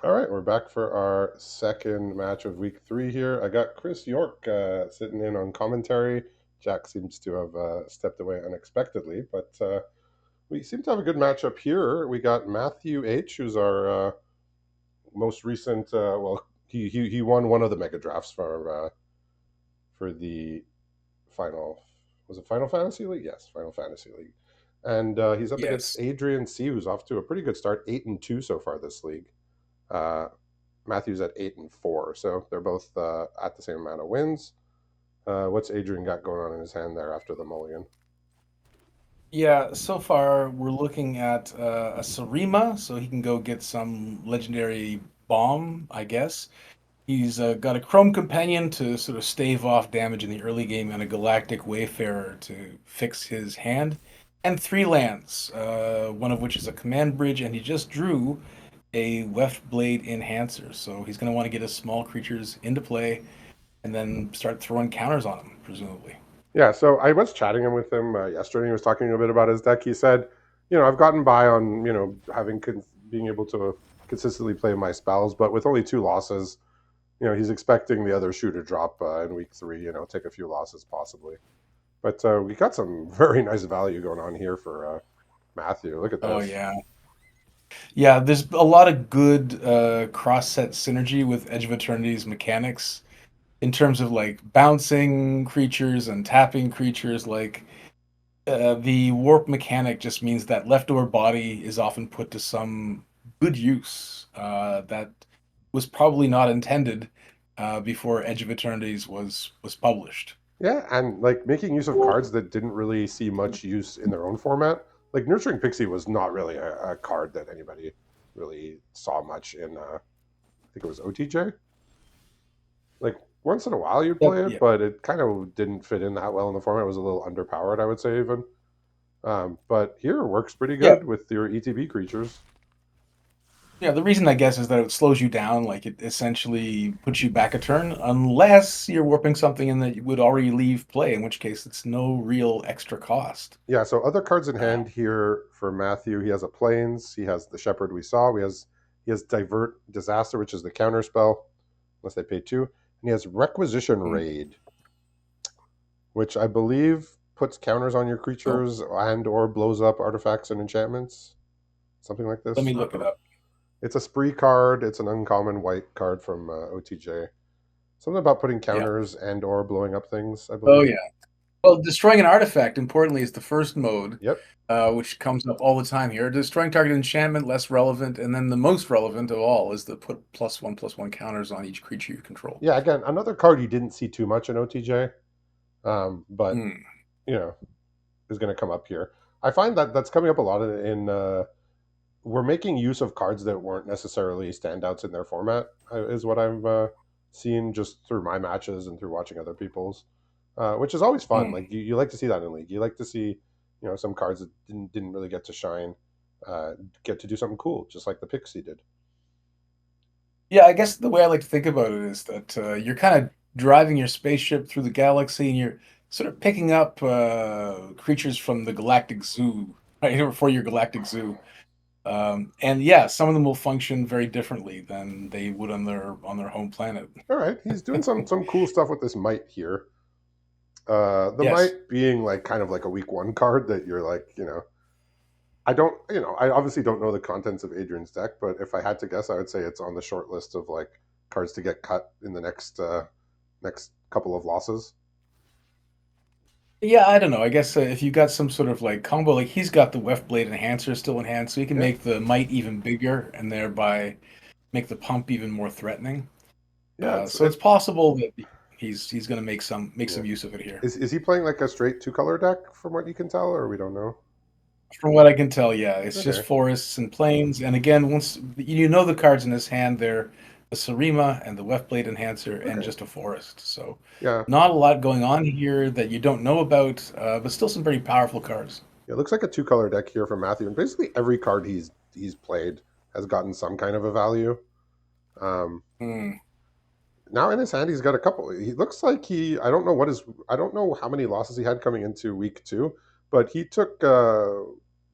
All right, we're back for our second match of week three here. I got Chris York sitting in on commentary. Jack seems to have stepped away unexpectedly, but we seem to have a good matchup here. We got Matthew H, who's our most recent. He won one of the mega drafts for the final. Was it Final Fantasy League? Yes, Final Fantasy League. And he's up against Yes. Adrian C, who's off to a pretty good start, 8-2 so far this league. Uh, Matthew's at 8-4, so they're both at the same amount of wins. What's Adrian got going on in his hand there after the mulligan? Yeah, so far we're looking at a Sarima, so he can go get some legendary bomb, I guess. He's got a Chrome Companion to sort of stave off damage in the early game, and a Galactic Wayfarer to fix his hand, and three lands, one of which is a command bridge, and he just drew a Weft Blade Enhancer, so he's going to want to get his small creatures into play and then start throwing counters on them, presumably. Yeah, so I was chatting with him yesterday. He was talking a bit about his deck. He said, I've gotten by on being able to consistently play my spells, but with only two losses, he's expecting the other shoe to drop in week three. Take a few losses possibly. But we got some very nice value going on here for Matthew. Look at Oh this. yeah. Yeah, there's a lot of good cross-set synergy with Edge of Eternity's mechanics in terms of like bouncing creatures and tapping creatures. Like the warp mechanic just means that leftover body is often put to some good use that was probably not intended before Edge of Eternities was published. Yeah, and like making use of cards that didn't really see much use in their own format. Like Nurturing Pixie was not really a card that anybody really saw much in. I think it was OTJ. Like once in a while you'd Yep. play it, Yeah. but it kind of didn't fit in that well in the format. It was a little underpowered, I would say even. But here it works pretty Yeah. good with your ETB creatures. Yeah, the reason I guess is that it slows you down, like it essentially puts you back a turn, unless you're warping something in that would already leave play, in which case it's no real extra cost. Yeah, so other cards in Uh, hand here for Matthew. He has a Plains. He has the Shepherd we saw. He has Divert Disaster, which is the counter spell, unless they pay two. And he has Requisition mm. Raid, which I believe puts counters on your So creatures and or blows up artifacts and enchantments. Something like let me this. look it up. It's a spree card. It's an uncommon white card from OTJ. Something about putting Yeah. counters and or blowing up things, I Oh believe. yeah. Well, destroying an artifact, importantly, is the first mode, Yep. which comes up all the time here. Destroying target enchantment, less relevant, and then the most relevant of all is the put +1/+1 counters on each creature you control. Yeah, again, another card you didn't see too much in OTJ, but, Mm. you know, is going to come up here. I find that that's coming up a lot in we're making use of cards that weren't necessarily standouts in their format, is what I've seen just through my matches and through watching other people's, which is always fun. Mm. Like you like to see that in league. You like to see, some cards that didn't really get to shine, uh, get to do something cool, just like the Pixie did. Yeah, I guess the way I like to think about it is that you're kind of driving your spaceship through the galaxy and you're sort of picking up creatures from the galactic zoo, right, or for your galactic zoo. And yeah, some of them will function very differently than they would on their home planet. All right, he's doing some cool stuff with this Might here. The Yes. Might being like kind of like a week one card that you're like, I don't, I obviously don't know the contents of Adrian's deck, but if I had to guess, I would say it's on the short list of like cards to get cut in the next couple of losses. Yeah, I don't know. I guess if you got some sort of like combo, like he's got the Weft Blade Enhancer still in hand, so he can Yeah, make the might even bigger and thereby make the pump even more threatening. yeah, it's So it's possible that he's going to make yeah. some use of it here. Is he playing like a straight two color deck from what you can tell, or we don't know? From what I can tell, yeah, it's just Okay, forests and plains. And again, once you know the cards in his hand, they're the Sarima and the Weft Blade Enhancer and okay, just a forest. So yeah, not a lot going on here that you don't know about, but still some pretty powerful cards. yeah. It looks like a two color deck here from Matthew, and basically every card he's played has gotten some kind of a value. Um, Hmm. Now in his hand, he's got a couple. He looks like I don't know what his. I don't know how many losses he had coming into week two, but he took.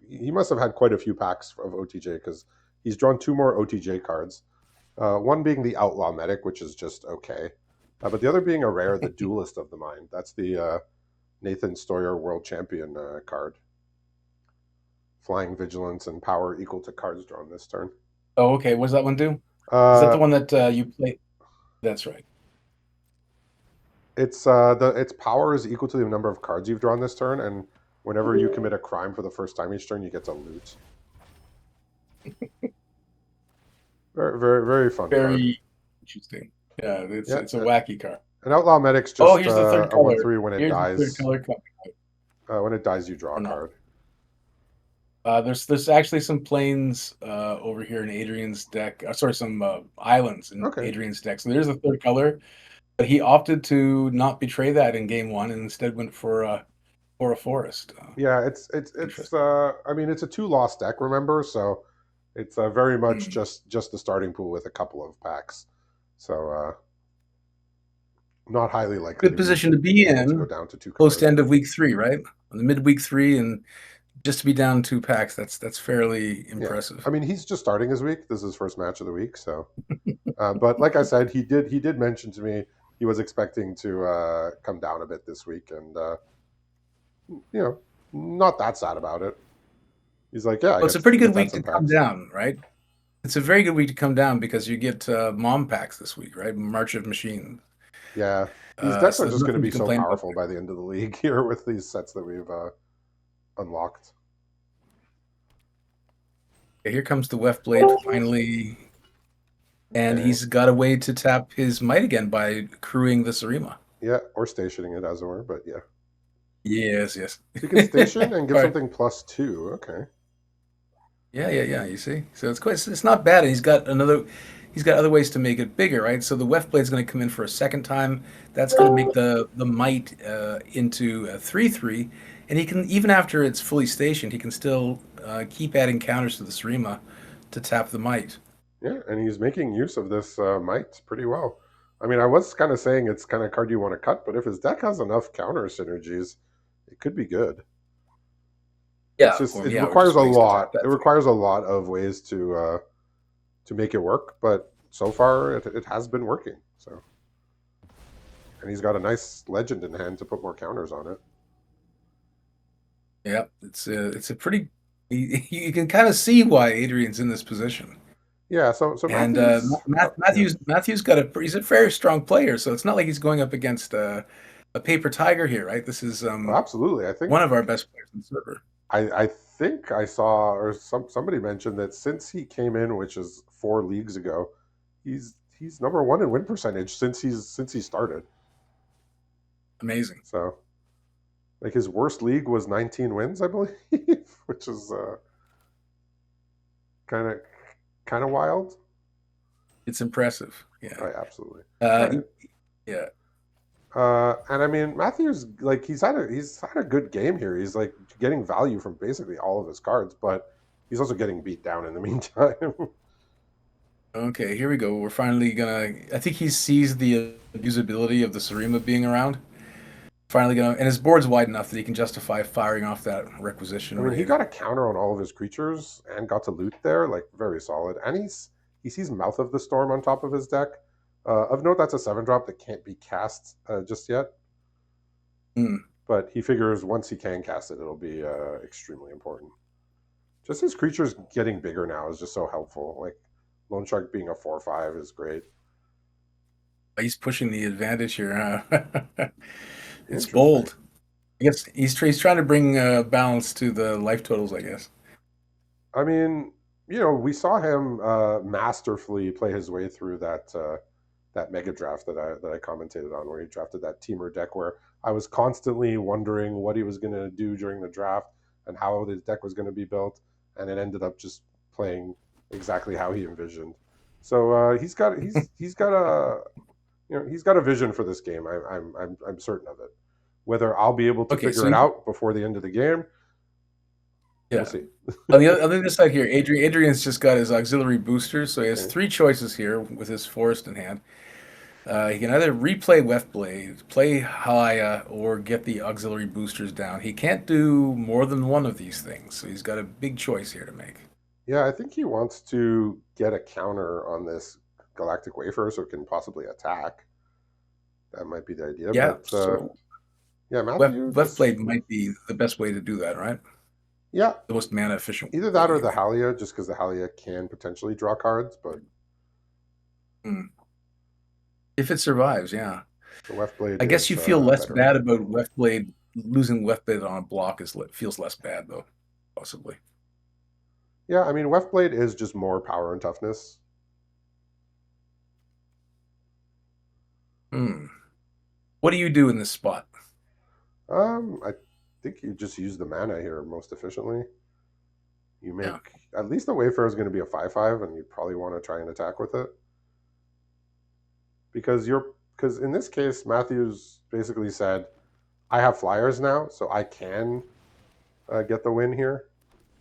He must have had quite a few packs of OTJ because he's drawn two more OTJ cards. One being the Outlaw Medic, which is just okay, but the other being a rare, the Duelist of the Mind. That's the Nathan Stoyer World Champion card. Flying Vigilance and power equal to cards drawn this turn. Oh, okay. What does that one do? Is that Uh, the one that you play? That's right. its power is equal to the number of cards you've drawn this turn, and whenever you commit a crime for the first time each turn, you get to loot. Very, very, very fun card. Very interesting. Yeah, Yeah, it's a wacky card. an Outlaw Medic's Oh, just here's the third a color. 1/3 when it Here's the third dies. color coming, When it dies, you draw a or not. card. There's actually some planes over here in Adrian's deck. Sorry, some islands in Okay. Adrian's deck. So there's the third color, but he opted to not betray that in game one and instead went for a forest. Yeah, it's. Interesting. I mean, it's a 2 loss deck, remember? So it's very much Hmm. just the starting pool with a couple of packs. So not highly likely Good to be position to be able to go in, down to two close to colors. end of week three, right? On the midweek three, and just to be down two packs, that's fairly Yeah, I impressive. mean, he's just starting his week. This is his first match of the week, so. But like I said, he did mention to me he was expecting to come down a bit this week, and not that sad about it. He's like, yeah, Well, it's a he pretty good gets had week some to come packs. down, right? It's a very good week to come down because you get mom packs this week, right? March of Machine. Yeah, these decks So are there's just going to nothing be to so complain about powerful by the end of the league here with these sets that we've unlocked. there. Here comes the Weft Blade finally, and Okay. he's got a way to tap his might again by crewing the Sarima. Yeah, or stationing it as it were, but yeah. Yes, yes. So you can station and give Right. something +2. Okay. Yeah. You see, so it's quite. It's not bad. And he's got another. He's got other ways to make it bigger, right? So the Weft Blade's going to come in for a second time. That's going to make the might into a 3/3, and he can even after it's fully stationed, he can still keep adding counters to the Sarima to tap the might. Yeah, and he's making use of this might pretty well. I mean, I was kind of saying it's kind of card you want to cut, but if his deck has enough counter synergies, it could be good. It's just it Or requires just a ways to tap lot. It that thing. requires a lot of ways to make it work, but so far it has been working. So, and he's got a nice legend in hand to put more counters on it. Yeah, it's a pretty. You can kind of see why Adrian's in this position. Yeah. So And Matthews. Yeah. Matthews got a he's a very strong player, so it's not like he's going up against a paper tiger here, right? This is Oh, absolutely. I think one of our best players in the server. I think I saw or somebody mentioned that since he came in, which is 4 leagues ago, he's number one in win percentage since he started. Amazing. So like his worst league was 19 wins, I believe, which is kind of kind of wild. It's impressive. Yeah. Right, absolutely. All Uh, right. yeah. And I mean Matthews, like he's had a good game here. He's like getting value from basically all of his cards, but he's also getting beat down in the meantime. Okay, here we go. We're finally gonna. I think he sees the abusability of the Sarima being around. Finally gonna, and his board's wide enough that he can justify firing off that I requisition mean, he raid. got a counter on all of his creatures and got to loot there, like very solid. And he sees Mouth of the Storm on top of his deck. Of note, that's a 7 drop that can't be cast just yet, Hmm. but he figures once he can cast it, it'll be extremely important. Just his creatures getting bigger now is just so helpful. Like Lone Shark being a 4/5 is great. He's pushing the advantage here. Huh? It's Interesting. bold. I guess he's trying to bring balance to the life totals, I guess. I mean, we saw him masterfully play his way through that mega draft that I commentated on, where he drafted that teamer deck. Where I was constantly wondering what he was going to do during the draft and how his deck was going to be built, and it ended up just playing exactly how he envisioned. So he's got a he's got a vision for this game. I'm certain of it. Whether I'll be able to Okay, figure so it out before the end of the game, we'll yeah. see. On the other side here, Adrian's just got his auxiliary boosters, so he has Okay. three choices here with his forest in hand. He can either replay Weft Blade, play Haya, or get the auxiliary boosters down. He can't do more than one of these things, so he's got a big choice here to make. Yeah, I think he wants to get a counter on this Galactic Wafer so it can possibly attack. That might be the idea. Yeah, But so yeah, Matthew Left just Blade might be the best way to do that, right? yeah, The most mana efficient either way that or the anyway. Halia, just because the Halia can potentially draw cards, but Hmm. If it survives, yeah. the Weft Blade I guess is you feel less better. bad about Left Blade losing Left Blade on a block feels less bad though, possibly. Yeah, I mean, Weft Blade is just more power and toughness. Hmm. What do you do in this spot? I think you just use the mana here most efficiently. You Yeah. make at least the Wayfarer is going to be a 5/5, and you probably want to try and attack with it because in this case, Matthews basically said, "I have flyers now, so I can get the win here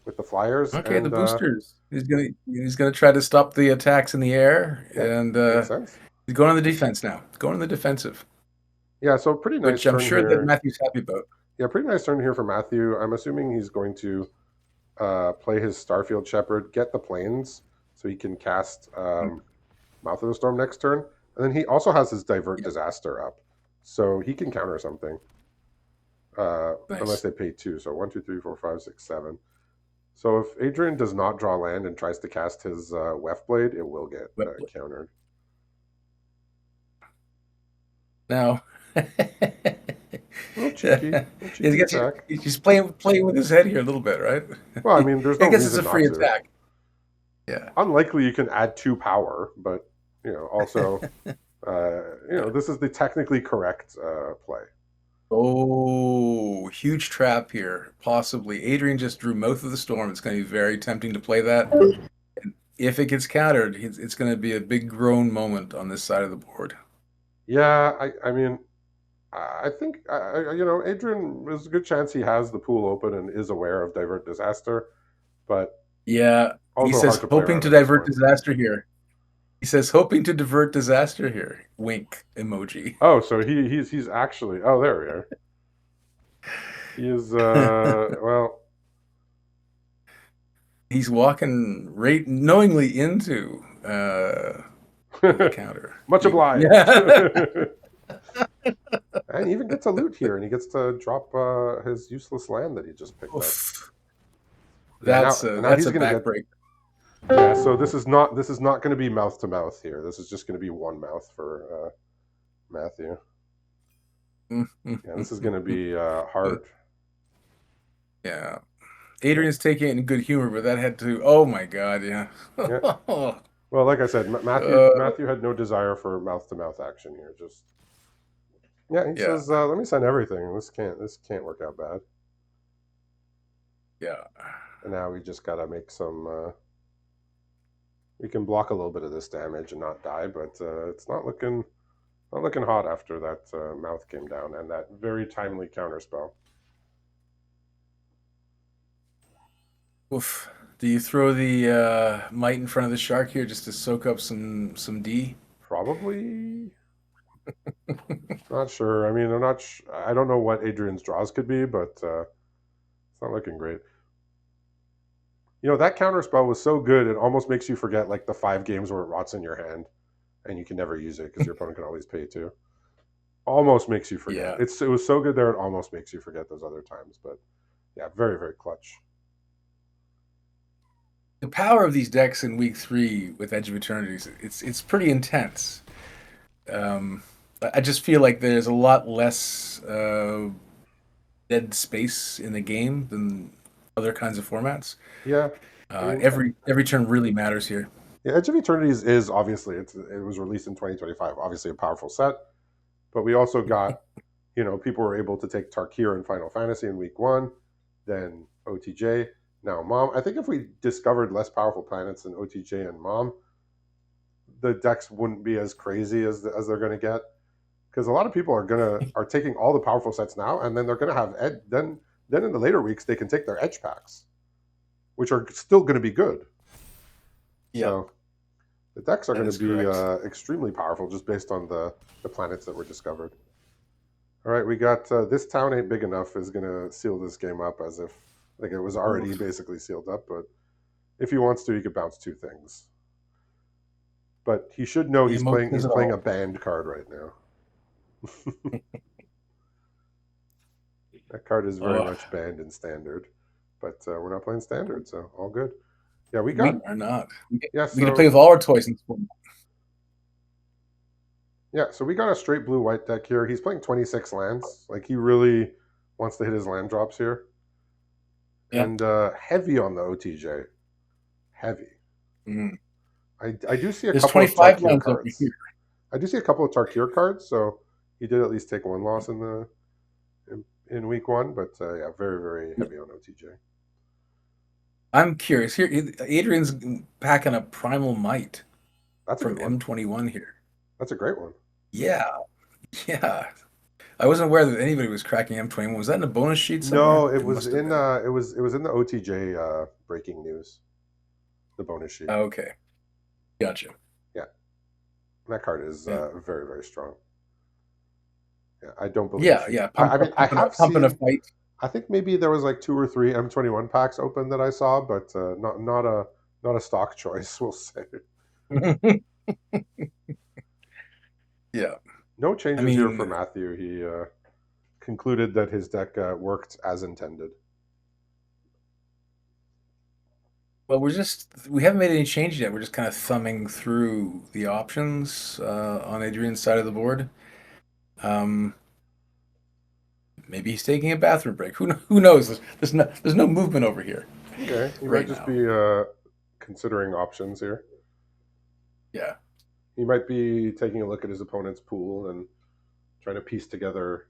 with the flyers," Okay, the and boosters. He's gonna try to stop the attacks in the air, yeah, and makes sense. he's going on the defense now. Going on the defensive, Yeah, so pretty nice which I'm turn sure that here. Matthew's happy about. Yeah, pretty nice turn here for Matthew. I'm assuming he's going to play his Starfield Shepherd, get the planes so he can cast Mouth of the Storm next turn. And then he also has his Divert Yeah, Disaster up. So he can counter something unless nice. they pay two. So one, two, three, four, five, six, seven. So if Adrian does not draw land and tries to cast his Weft Blade, it will get countered. Now, A little cheeky. A little I cheeky guess attack. he's playing with his head here a little bit, right? Well, I mean, there's I no guess it's a reason free not to. attack. Yeah. Unlikely you can add two power, but also this is the technically correct play. Oh, huge trap here, possibly. Adrian just drew Mouth of the Storm. It's going to be very tempting to play that. And if it gets countered, it's going to be a big groan moment on this side of the board. Yeah, I mean, I think Adrian, there's a good chance he has the pool open and is aware of Divert Disaster, but Yeah, he also hard says to play hoping around to at this divert point. disaster here. He says hoping to divert disaster here. Wink emoji. Oh, so he's actually there we are. He is well. He's walking right knowingly into the counter. Much obliged. Yeah. And he even gets a loot here, and he gets to drop his useless land that he just picked up. Oof. Yeah, now That's he's a gonna get. backbreaker. Yeah, so this is not going to be mouth to mouth here. This is just going to be one mouth for Matthew. Yeah, this is going to be hard. Yeah. Yeah, Adrian's taking it in good humor, but that had to. Oh my God, yeah. yeah. Well, like I said, Matthew had no desire for mouth to mouth action here. Just yeah, he yeah, says, "Let me send everything. This can't work out bad." yeah. And now we just gotta make some. We can block a little bit of this damage and not die, but it's not looking hot after that mouth came down and that very timely counterspell. Oof. Do you throw the might in front of the shark here just to soak up some D? Probably not sure. I mean, I'm not. I don't know what Adrian's draws could be, but it's not looking great. That counterspell was so good it almost makes you forget like the 5 games where it rots in your hand and you can never use it because your opponent can always pay too. Almost makes you forget. Yeah. It was so good there it almost makes you forget those other times. But yeah, very very clutch. The power of these decks in week 3 with Edge of Eternities, it's pretty intense. Um, I just feel like there's a lot less dead space in the game than other kinds of formats. Yeah, I mean, Every turn really matters here. yeah, Edge of Eternities is obviously it was released in 2025. Obviously a powerful set, but we also got people were able to take Tarkir in Final Fantasy in week 1, then OTJ. Now Mom. I think if we discovered less powerful planets than OTJ and Mom, the decks wouldn't be as crazy as they're going to get because a lot of people are taking all the powerful sets now and then they're going to have then in the later weeks they can take their edge packs which are still going to be good. Yeah, So the decks are that going to is be correct. extremely powerful just based on the planets that were discovered. All right, we got this town ain't big enough is going to seal this game up as if like it was already Oof. basically sealed up, but if he wants to he could bounce 2 things. but he should know The he's emotions at playing a all. banned card right now. That card is very Oh, much banned in standard, but we're not playing standard, so all good. Yeah, we we got are not. yeah. We get to play So with all our toys in this format. yeah, so we got a straight blue white deck here. He's playing 26 lands. Like he really wants to hit his land drops here, Yeah. and heavy on the OTJ. Heavy. Mm. I do see a There's couple of 25 Tarkir lines over here. cards. I do see a couple of Tarkir cards, so he did at least take one loss in week one. But yeah, very very Yeah. heavy on OTJ. I'm curious. Here, Adrian's packing a Primal Might That's a from good one. M21 here. That's a great one. Yeah, yeah. I wasn't aware that anybody was cracking M21. Was that in a bonus sheet somewhere? No, it It was must have in been. it was in the OTJ breaking news, the bonus sheet. Okay, gotcha. Yeah, that card is Yeah, very very strong. Yeah, I don't believe yeah, she. yeah. I mean, I have Pumping a seen. fight. I think maybe there was like two or three M21 packs open that I saw, but not a stock choice. We'll say Yeah, no I changes here for mean, Matthew. He concluded that his deck worked as intended. well, we haven't made any changes yet. We're just kind of thumbing through the options on Adrian's side of the board. Um, Maybe he's taking a bathroom break. Who knows? There's no movement over here Okay, he might right just now. be considering options here. Yeah. He might be taking a look at his opponent's pool and trying to piece together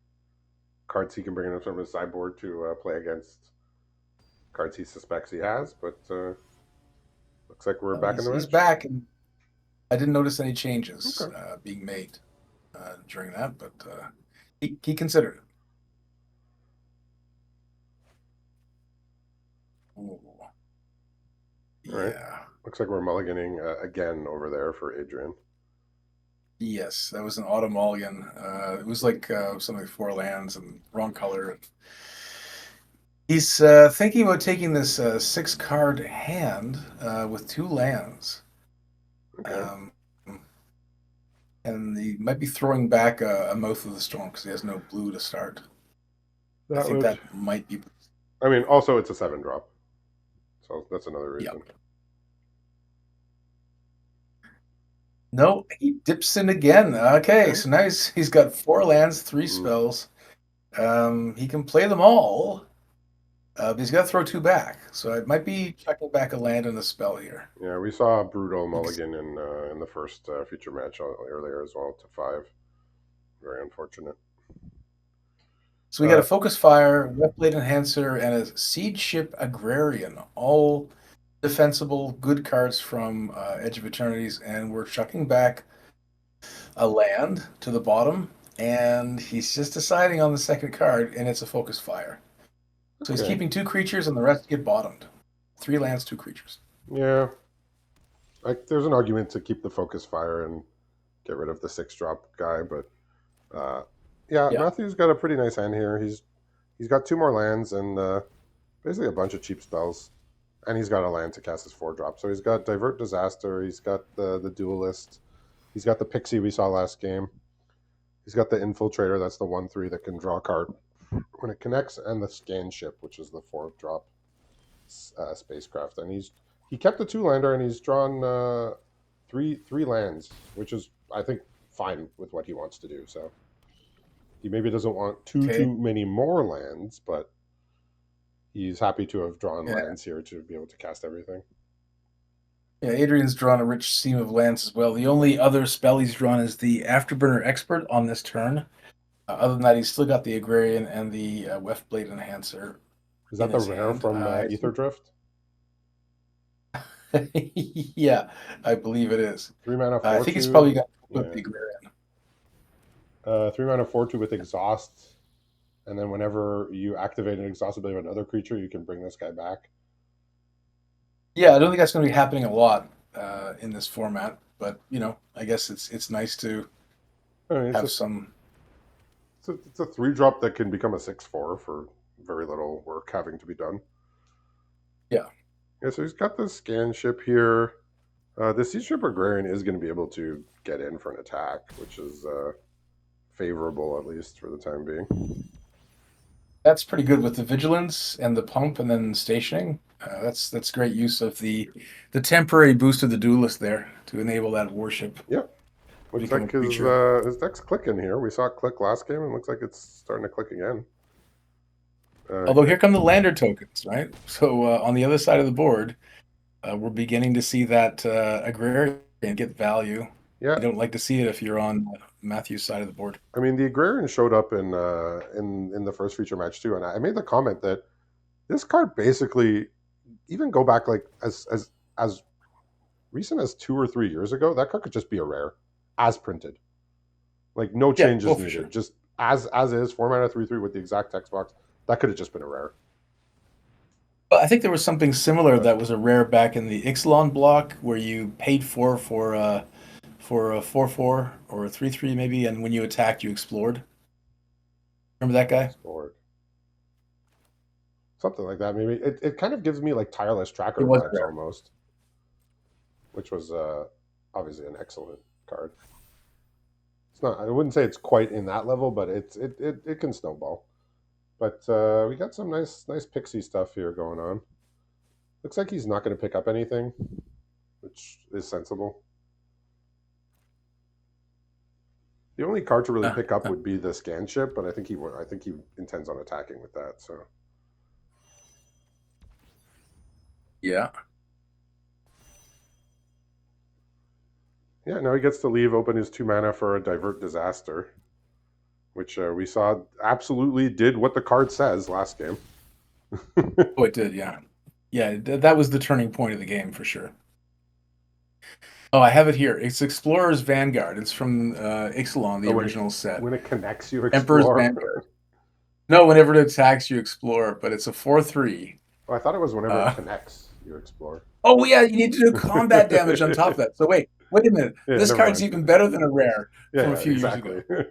cards he can bring in from his sideboard to play against cards he suspects he has. But looks like we're Well, back in the he's match. back, and I didn't notice any changes Okay. being made during that, but he considered it. Ooh, All right. yeah. Looks like we're mulliganing again over there for Adrian. Yes, that was an auto mulligan. It was like something like four lands and wrong color. He's thinking about taking this six card hand with two lands. Okay. Um, and he might be throwing back a Mouth of the Storm because he has no blue to start. I That think would. that might be. I mean, also it's a 7 drop, so that's another Yeah. reason. No, he dips in again. Okay, Okay. so now he's got four lands, three Mm, spells. He can play them all, but he's got to throw two back. So it might be checking back a land and a spell here. yeah, we saw a brutal He's- mulligan in the first feature match earlier as well to 5. Very unfortunate. So we got a Uh, Focus Fire, Wetblade Enhancer, and a Siege Ship Agrarian. All defensible, good cards from Edge of Eternities, and we're chucking back a land to the bottom, and he's just deciding on the second card, and it's a Focus Fire. So he's okay. keeping two creatures, and the rest get bottomed. Three lands, two creatures. Yeah, there's an argument to keep the focus fire and get rid of the 6 drop guy, but uh, yeah, Yeah, Matthew's got a pretty nice hand here. He's got 2 more lands and basically a bunch of cheap spells, and he's got a land to cast his 4 drop. So he's got Divert Disaster. He's got the Duelist. He's got the Pixie we saw last game. He's got the Infiltrator. That's the 1/3 that can draw a card when it connects, and the Scan Ship, which is the 4 drop spacecraft. And he kept the 2 lander, and he's drawn three lands, which is I think fine with what he wants to do. So he maybe doesn't want okay. too many more lands, but he's happy to have drawn Yeah. lands here to be able to cast everything. Yeah, Adrian's drawn a rich seam of lands as well. The only other spell he's drawn is the Afterburner Expert on this turn. Other than that, he's still got the Agrarian and the Weft Enhancer Is in that the his rare hand. from Ether Drift? Yeah, I believe it is. 3 mana I four think it's probably two. got to put Yeah. the Agrarian. 3 mana 4/2 with exhaust, and then whenever you activate an exhaust ability of another creature, you can bring this guy back. Yeah, I don't think that's going to be happening a lot in this format, but I guess it's nice to I mean, have some. it's a 3 drop that can become a 6/4 for very little work having to be done. Yeah, Yeah, so he's got the scan ship here. The Sea Ship Agrarian is going to be able to get in for an attack, which is favorable, at least for the time being. That's pretty good with the vigilance and the pump and then stationing. That's great use of the temporary boost of the duelist there to enable that warship to Yep. Looks become a like creature. his deck's clicking here. We saw it click last game, and looks like it's starting to click again. Uh, Although here come the lander tokens, right? So on the other side of the board, we're beginning to see that agrarian get value. yeah, You don't like to see it if you're on Matthew's side of the board. I mean the Agrarian showed up in the first feature match too, and I made the comment that this card basically even go back like as recent as 2 or 3 years ago, that card could just be a rare, as printed. Like no Yeah, oh changes for needed. sure. Just as is, 4 mana 3/3 with the exact text box. That could have just been a rare. But I think there was something similar But that was a rare back in the Ixalan block where you paid for a 4/4 or a 3/3 maybe, and when you attacked, you explored. Remember that guy? explored. Something like that, maybe. It kind of gives me like tireless It tracker was vibes rare. almost, which was obviously an excellent card. It's not. I wouldn't say it's quite in that level, but it can snowball. But we got some nice pixie stuff here going on. Looks like he's not going to pick up anything, which is sensible. The only card to really Uh, pick up uh, would be the scan ship, but I think he intends on attacking with that. So yeah. yeah, now he gets to leave open his 2 mana for a divert disaster, which we saw absolutely did what the card says last game. Oh, it did. Yeah. Yeah. That was the turning point of the game for sure. Oh, I have it here. It's Explorer's Vanguard. It's from Ixalan, Oh, the original set. when it connects, you Emperor's explore. Vanguard. No, whenever it attacks, you explore, but it's a 4/3. Oh, I thought it was whenever it Uh, connects, you explore. oh yeah, you need to do combat damage on top of that. So wait a minute. Yeah, This never card's mind. even better than a rare from a Yeah, few years exactly. ago.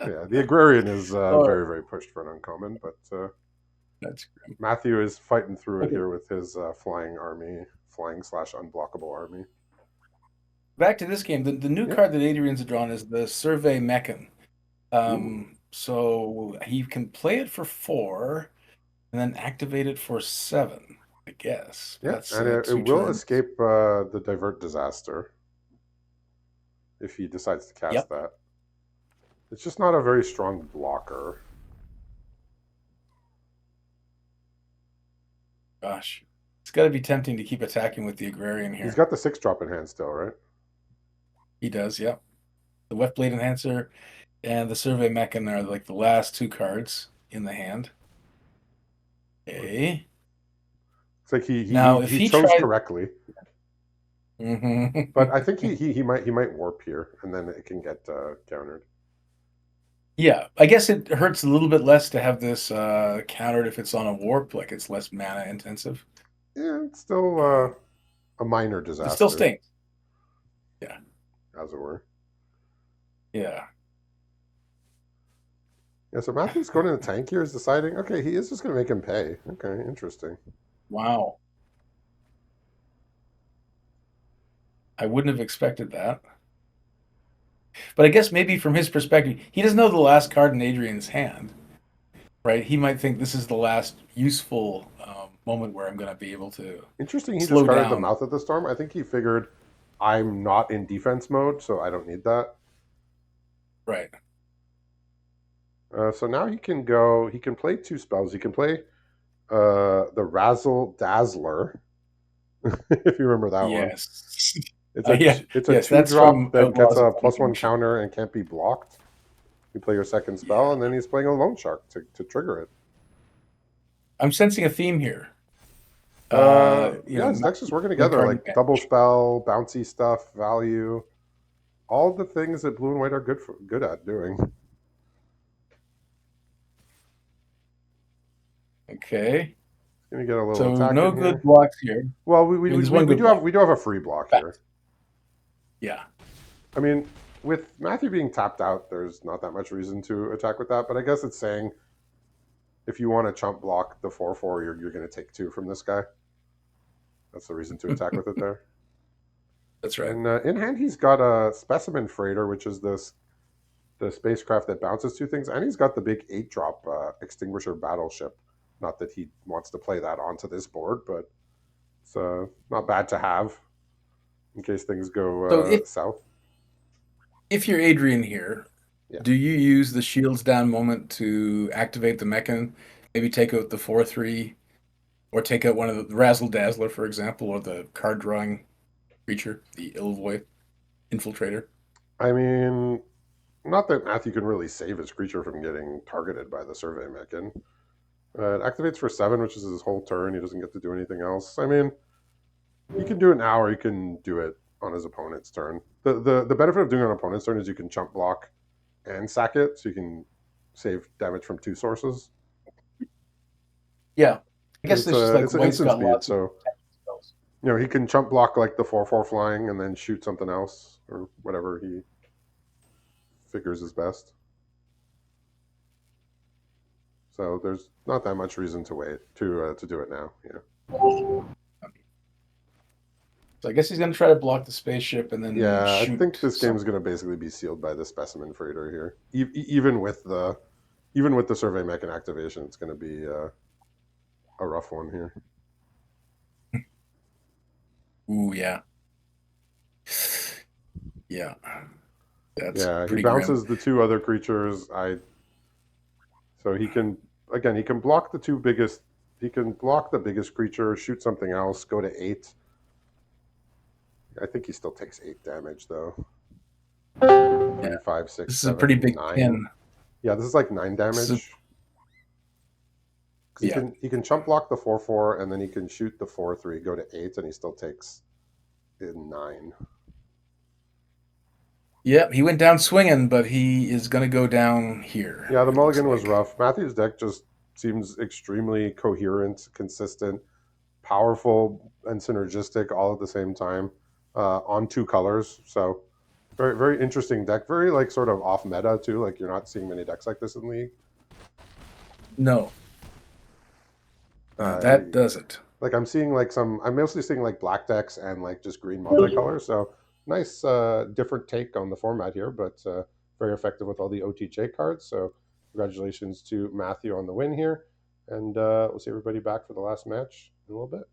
Yeah, the agrarian is Oh, very pushed for an uncommon, but that's grim. Matthew is fighting through it Okay, here with his flying army, flying slash unblockable army. back to this game. The new Yep. card that Adrian's drawn is the Survey Mechan. Ooh. So he can play it for 4 and then activate it for 7, I guess. Yeah, That's and it two will turns. escape the divert disaster if he decides to cast Yep. that. It's just not a very strong blocker. Gosh, it's got to be tempting to keep attacking with the Agrarian He's here. got the 6 drop in hand still, right? He does. Yep. The Weft Blade Enhancer and the Survey Mechan are like the last two cards in the hand. Okay. It's like Now, if he he chose tries, correctly, but I think Mhm. he might warp here, and then it can get countered. Yeah, I guess it hurts a little bit less to have this countered if it's on a warp, like it's less mana intensive. Yeah, it's still Um, a minor it still disaster, stings. Yeah, as it were. yeah. Yeah, so Matthew's going in the tank here is deciding, okay, he is just going to make him pay. Okay, interesting. Wow. I wouldn't have expected that. But I guess maybe from his perspective, he doesn't know the last card in Adrian's hand, right? He might think this is the last useful moment where I'm going to be able to Interesting, he slow discarded the down. Mouth of the Storm. I think he figured I'm not in defense mode, so I don't need that. Right. So now he can go, he can play 2 spells. He can play the Razzle Dazzler, if you remember that one. Yes. Yeah. It's a Yes, two that's drop from that gets Outlaws of a +1 Domination. counter and can't be blocked. You play your second spell, Yeah. and then he's playing a Loan Shark to trigger it. I'm sensing a theme here. Yeah, his decks just working With together, card like double advantage. spell, bouncy stuff, value, all the things that blue and white are good at doing. Okay. Gonna get a little So attack no in good here. blocks here. Well, I mean, there's one good block. we do have a free block here. Fast. Yeah. I mean, with Matthew being tapped out, there's not that much reason to attack with that. But I guess it's saying if you want to chump block the 4/4, you're going to take 2 from this guy. That's the reason to attack with it there. That's right. And in hand, he's got a specimen freighter, which is this the spacecraft that bounces two things, and he's got the big 8-drop extinguisher battleship. Not that he wants to play that onto this board, but it's not bad to have in case things go So south. if you're Adrian here, Yeah. do you use the shields down moment to activate the mechan? Maybe take out the 4/3, or take out one of the Razzle Dazzler, for example, or the card drawing creature, the Ilvoy Infiltrator. I mean, not that Matthew can really save his creature from getting targeted by the survey mechan. It activates for 7, which is his whole turn. He doesn't get to do anything else. I mean, he can do it now or he can do it on his opponent's turn. The benefit of doing it on opponent's turn is you can chump block and sack it, so you can save damage from two sources. Yeah, I And guess it's just like it's an White's instant got speed, lots of so spells. he can chump block like the 4/4 flying and then shoot something else or whatever he figures is best. So there's not that much reason to wait to do it now. Yeah. So I guess he's gonna try to block the spaceship and then Yeah, I think shoot this game some. is going to basically be sealed by the specimen freighter here. Even with the survey mechan activation, it's going to be a rough one here. Ooh, yeah, yeah, that's Yeah, he pretty grim. bounces the two other creatures. I so he can again he can block the two biggest. He can block the biggest creature, shoot something else, go to 8. I think he still takes 8 damage though. Yeah, 3, 5, 6, this is a pretty 7, big 9. pin. Yeah, this is like 9 This is, damage. Because yeah, he can chump block the 4/4 and then he can shoot the 4/3, go to 8, and he still takes in 9. yeah. He went down swinging, but he is gonna go down here. Yeah, the It looks mulligan was like. rough. Matthew's deck just seems extremely coherent, consistent, powerful, and synergistic all at the same time on two colors. So very very interesting deck. Very like sort of off meta too. Like you're not seeing many decks like this in League. No, that Uh, does it. like I'm seeing like some. I'm mostly seeing like black decks and like just green multicolor. So nice different take on the format here, but very effective with all the OTJ cards. So congratulations to Matthew on the win here, and we'll see everybody back for the last match in a little bit.